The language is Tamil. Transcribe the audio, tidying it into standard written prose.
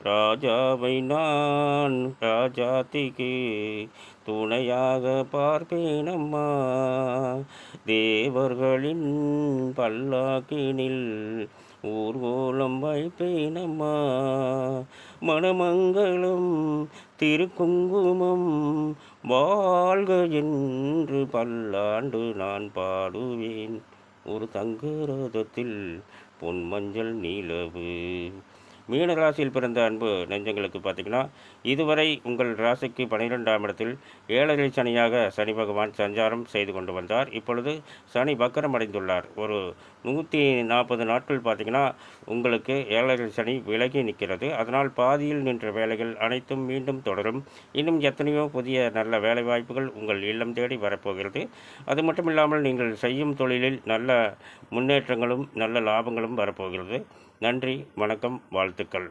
ராஜாவை நான் ராஜாத்திக்கு துணையாக பார்ப்பேனம்மா. தேவர்களின் பல்லாக்கினில் ஊர்வலம் வைப்பேனம்மா. மணமங்கலம் திருக்குங்குமம் வாழ்க என்று பல்லாண்டு நான் பாடுவேன். ஒரு தங்க ரதத்தில் பொன் மஞ்சள் நிலவு. மீன ராசியில் பிறந்த அன்பு நெஞ்சங்களுக்கு பார்த்திங்கன்னா, இதுவரை உங்கள் ராசிக்கு 12ஆம் இடத்தில் 7 சனியாக சனி பகவான் சஞ்சாரம் செய்து கொண்டு வந்தார். இப்பொழுது சனி வக்கரம் அடைந்துள்ளார். ஒரு 140 நாட்கள் பார்த்திங்கன்னா உங்களுக்கு 7 சனி விலகி நிற்கிறது. அதனால் பாதியில் நின்ற வேலைகள் அனைத்தும் மீண்டும் தொடரும். இன்னும் எத்தனையோ புதிய நல்ல வேலை வாய்ப்புகள் உங்கள் இல்லம் தேடி வரப்போகிறது. அது மட்டும் இல்லாமல் நீங்கள் செய்யும் தொழிலில் நல்ல முன்னேற்றங்களும் நல்ல லாபங்களும் வரப்போகிறது. நன்றி, வணக்கம், வாழ்த்துக்கள்.